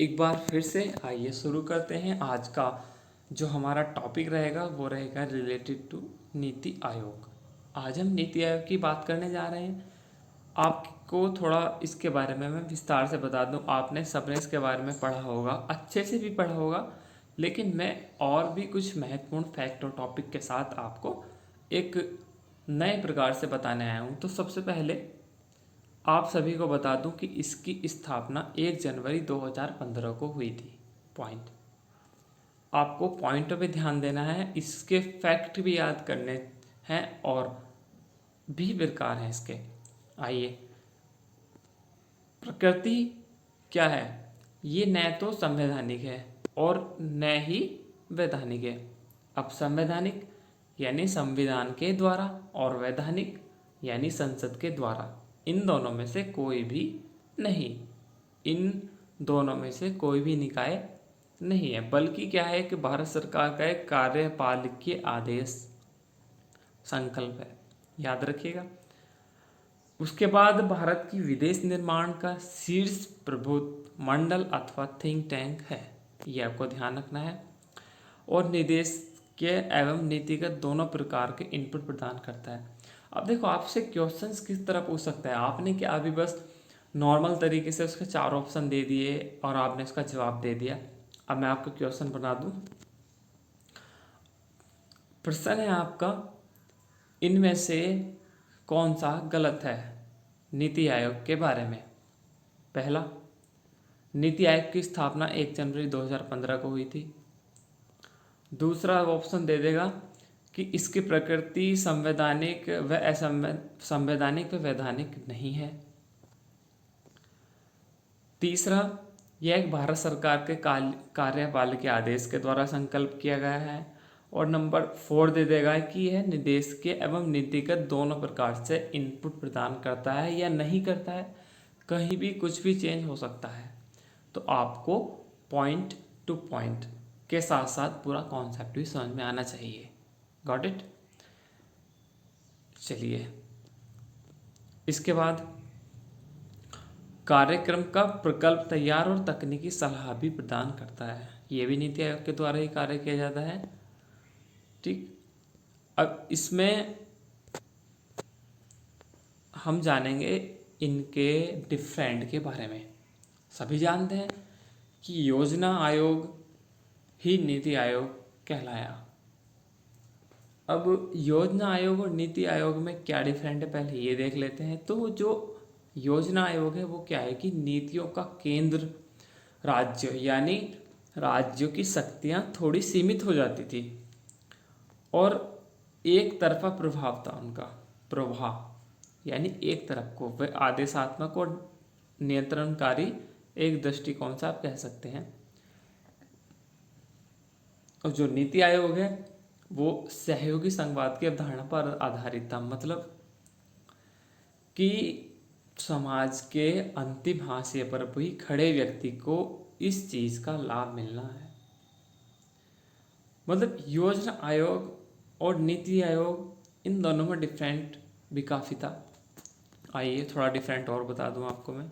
एक बार फिर से आइए शुरू करते हैं। आज का जो हमारा टॉपिक रहेगा वो रहेगा रिलेटेड टू नीति आयोग। आज हम नीति आयोग की बात करने जा रहे हैं। आपको थोड़ा इसके बारे में मैं विस्तार से बता दूं। आपने सबने इसके बारे में पढ़ा होगा, अच्छे से भी पढ़ा होगा, लेकिन मैं और भी कुछ महत्वपूर्ण फैक्ट और टॉपिक के साथ आपको एक नए प्रकार से बताने आया हूँ। तो सबसे पहले आप सभी को बता दूं कि इसकी स्थापना 1 जनवरी 2015 को हुई थी। पॉइंट, आपको पॉइंटों पे ध्यान देना है, इसके फैक्ट भी याद करने हैं और भी प्रकार हैं इसके। आइए, प्रकृति क्या है? ये न तो संवैधानिक है और न ही वैधानिक है। अब संवैधानिक यानी संविधान के द्वारा और वैधानिक यानी संसद के द्वारा, इन दोनों में से कोई भी नहीं, इन दोनों में से कोई भी निकाय नहीं है, बल्कि क्या है कि भारत सरकार का एक कार्यपालिकीय आदेश संकल्प है, याद रखिएगा। उसके बाद भारत की विदेश निर्माण का शीर्ष प्रभुत्व मंडल अथवा थिंक टैंक है, ये आपको ध्यान रखना है। और निदेश के एवं नीतिगत दोनों प्रकार के इनपुट प्रदान करता है। अब देखो, आपसे क्वेश्चंस किस तरह पूछ सकता है। आपने क्या अभी बस नॉर्मल तरीके से उसके 4 ऑप्शन दे दिए और आपने उसका जवाब दे दिया। अब मैं आपको क्वेश्चन बना दूं। प्रश्न है आपका, इनमें से कौन सा गलत है नीति आयोग के बारे में? पहला, नीति आयोग की स्थापना 1 जनवरी 2015 को हुई थी। दूसरा ऑप्शन दे देगा कि इसकी प्रकृति संवैधानिक व असंवैधानिक व वैधानिक नहीं है। तीसरा, यह एक भारत सरकार के कार्यपालिक आदेश के द्वारा संकल्प किया गया है। और नंबर 4 दे देगा कि यह निदेश के एवं नीतिगत दोनों प्रकार से इनपुट प्रदान करता है या नहीं करता है, कहीं भी कुछ भी चेंज हो सकता है। तो आपको पॉइंट टू पॉइंट के साथ साथ पूरा कॉन्सेप्ट भी समझ में आना चाहिए। Got it? चलिए, इसके बाद कार्यक्रम का प्रकल्प तैयार और तकनीकी सलाह भी प्रदान करता है। ये भी नीति आयोग के द्वारा ही कार्य किया जाता है। ठीक, अब इसमें हम जानेंगे इनके डिफरेंट के बारे में। सभी जानते हैं कि योजना आयोग ही नीति आयोग कहलाया। अब योजना आयोग और नीति आयोग में क्या डिफरेंट है, पहले ये देख लेते हैं। तो जो योजना आयोग है वो क्या है कि नीतियों का केंद्र राज्य, यानी राज्यों की शक्तियां थोड़ी सीमित हो जाती थी और एक तरफा प्रभाव था उनका। प्रभाव यानी एक तरफ को, वह आदेशात्मक और नियंत्रणकारी एक दृष्टिकोण से आप कह सकते हैं। और जो नीति आयोग है वो सहयोगी संघवाद की अवधारणा पर आधारित था, मतलब कि समाज के अंतिम हाशिए पर भी खड़े व्यक्ति को इस चीज का लाभ मिलना है। मतलब योजना आयोग और नीति आयोग, इन दोनों में डिफरेंट भी काफी था। आइए थोड़ा डिफरेंट और बता दूं आपको मैं।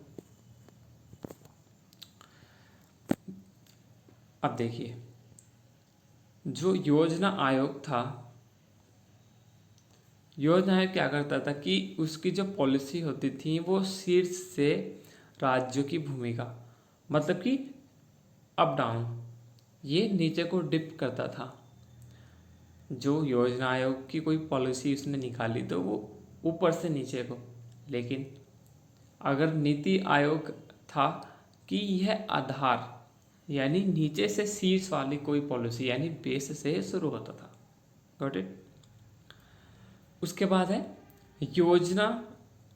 अब देखिए, जो योजना आयोग था, योजना आयोग क्या करता था कि उसकी जो पॉलिसी होती थी वो शीर्ष से राज्यों की भूमिका, मतलब कि अप डाउन, ये नीचे को डिप करता था। जो योजना आयोग की कोई पॉलिसी उसने निकाली तो वो ऊपर से नीचे को, लेकिन अगर नीति आयोग था कि यह आधार यानी नीचे से शीर्ष वाली कोई पॉलिसी यानी बेस से शुरू होता था। Got it? उसके बाद है योजना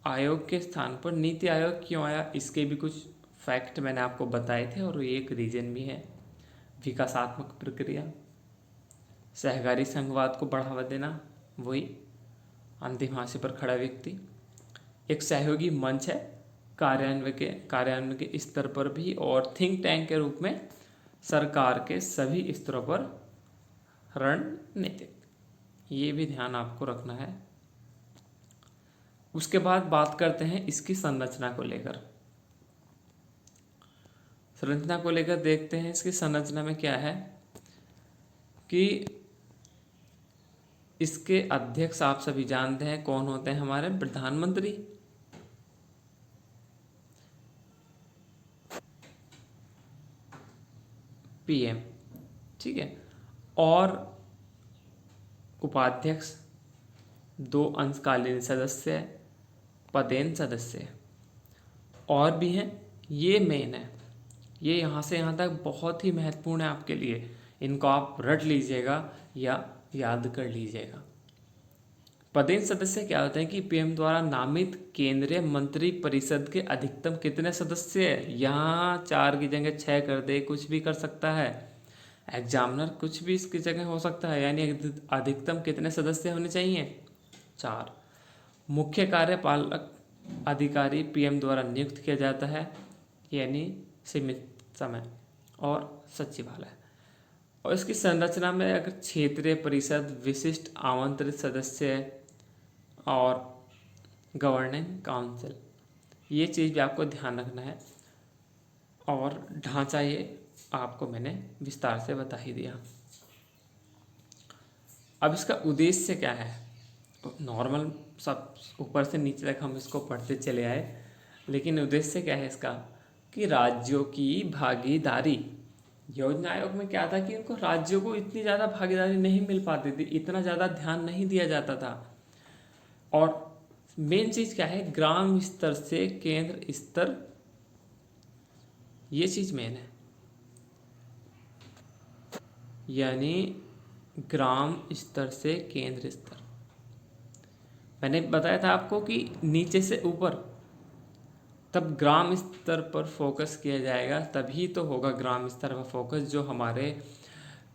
आयोग के स्थान पर नीति आयोग क्यों आया, इसके भी कुछ फैक्ट मैंने आपको बताए थे और एक रीजन भी है। विकासात्मक प्रक्रिया, सहकारी संघवाद को बढ़ावा देना, वही अंतिम हाशिए पर खड़ा व्यक्ति, एक सहयोगी मंच है कार्यान्वयन के स्तर पर भी, और थिंक टैंक के रूप में सरकार के सभी स्तरों पर रणनीतिक, ये भी ध्यान आपको रखना है। उसके बाद बात करते हैं इसकी संरचना को लेकर। संरचना को लेकर देखते हैं। इसकी संरचना में क्या है कि इसके अध्यक्ष आप सभी जानते हैं कौन होते हैं, हमारे प्रधानमंत्री। पीएम, ठीक है। और उपाध्यक्ष, 2 अंशकालीन सदस्य, पदेन सदस्य और भी हैं। ये मेन है, ये यहाँ से यहाँ तक बहुत ही महत्वपूर्ण है आपके लिए। इनको आप रट लीजिएगा या याद कर लीजिएगा। पदेन सदस्य क्या होते हैं कि पीएम द्वारा नामित केंद्रीय मंत्री परिषद के अधिकतम कितने सदस्य हैं। यहाँ 4 की जगह 6 कर दे, कुछ भी कर सकता है एग्जामिनर, कुछ भी इसकी जगह हो सकता है। यानी अधिकतम कितने सदस्य होने चाहिए, 4। मुख्य कार्यपालक अधिकारी पीएम द्वारा नियुक्त किया जाता है, यानी सीमित समय, और सचिवालय। और इसकी संरचना में अगर क्षेत्रीय परिषद, विशिष्ट आमंत्रित सदस्य और गवर्निंग काउंसिल, ये चीज़ भी आपको ध्यान रखना है। और ढांचा ये आपको मैंने विस्तार से बता ही दिया। अब इसका उद्देश्य क्या है, नॉर्मल सब ऊपर से नीचे तक हम इसको पढ़ते चले आए, लेकिन उद्देश्य क्या है इसका कि राज्यों की भागीदारी। योजना आयोग में क्या था कि उनको राज्यों को इतनी ज़्यादा भागीदारी नहीं मिल पाती थी, इतना ज़्यादा ध्यान नहीं दिया जाता था। और मेन चीज़ क्या है, ग्राम स्तर से केंद्र स्तर, ये चीज़ मेन है। यानी ग्राम स्तर से केंद्र स्तर, मैंने बताया था आपको कि नीचे से ऊपर, तब ग्राम स्तर पर फोकस किया जाएगा, तभी तो होगा ग्राम स्तर पर फोकस। जो हमारे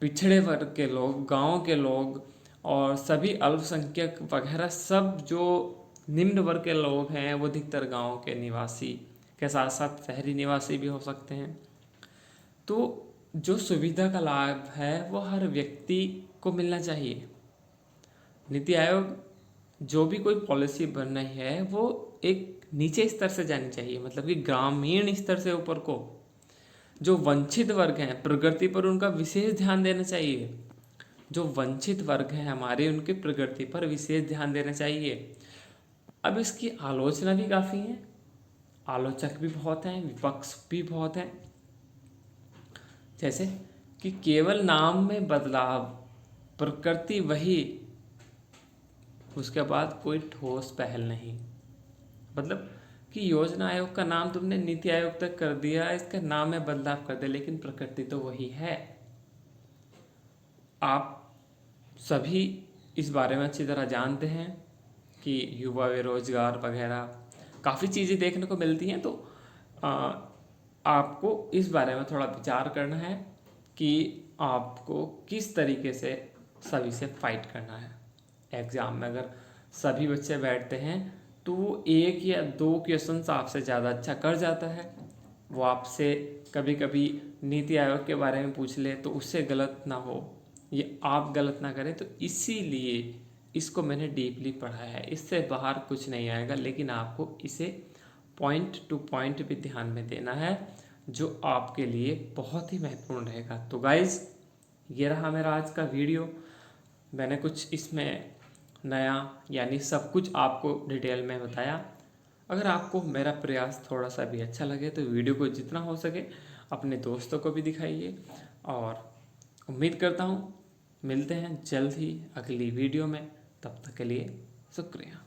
पिछड़े वर्ग के लोग, गांव के लोग और सभी अल्पसंख्यक वगैरह, सब जो निम्न वर्ग के लोग हैं, वो अधिकतर गांव के निवासी के साथ साथ शहरी निवासी भी हो सकते हैं। तो जो सुविधा का लाभ है वो हर व्यक्ति को मिलना चाहिए। नीति आयोग जो भी कोई पॉलिसी बन रही है वो एक नीचे स्तर से जानी चाहिए, मतलब कि ग्रामीण स्तर से ऊपर को। जो वंचित वर्ग हैं, प्रगति पर उनका विशेष ध्यान देना चाहिए। जो वंचित वर्ग हैं हमारे, उनके प्रगति पर विशेष ध्यान देना चाहिए। अब इसकी आलोचना भी काफ़ी है, आलोचक भी बहुत हैं, विपक्ष भी बहुत हैं। जैसे कि केवल नाम में बदलाव, प्रकृति वही, उसके बाद कोई ठोस पहल नहीं। मतलब कि योजना आयोग का नाम तुमने नीति आयोग तक कर दिया, इसके नाम में बदलाव कर दिया, लेकिन प्रकृति तो वही है। आप सभी इस बारे में अच्छी तरह जानते हैं कि युवा बेरोजगार वगैरह काफ़ी चीज़ें देखने को मिलती हैं। तो आपको इस बारे में थोड़ा विचार करना है कि आपको किस तरीके से सभी से फाइट करना है। एग्ज़ाम में अगर सभी बच्चे बैठते हैं तो वो 1 या 2 क्वेश्चन आपसे ज़्यादा अच्छा कर जाता है। वो आपसे कभी कभी नीति आयोग के बारे में पूछ ले तो उससे गलत ना हो, ये आप गलत ना करें। तो इसीलिए इसको मैंने डीपली पढ़ा है, इससे बाहर कुछ नहीं आएगा, लेकिन आपको इसे पॉइंट टू पॉइंट भी ध्यान में देना है, जो आपके लिए बहुत ही महत्वपूर्ण रहेगा। तो गाइज़, ये रहा मेरा आज का वीडियो। मैंने कुछ इसमें नया, यानी सब कुछ आपको डिटेल में बताया। अगर आपको मेरा प्रयास थोड़ा सा भी अच्छा लगे तो वीडियो को जितना हो सके अपने दोस्तों को भी दिखाइए। और उम्मीद करता हूँ मिलते हैं जल्द ही अगली वीडियो में, तब तक के लिए शुक्रिया।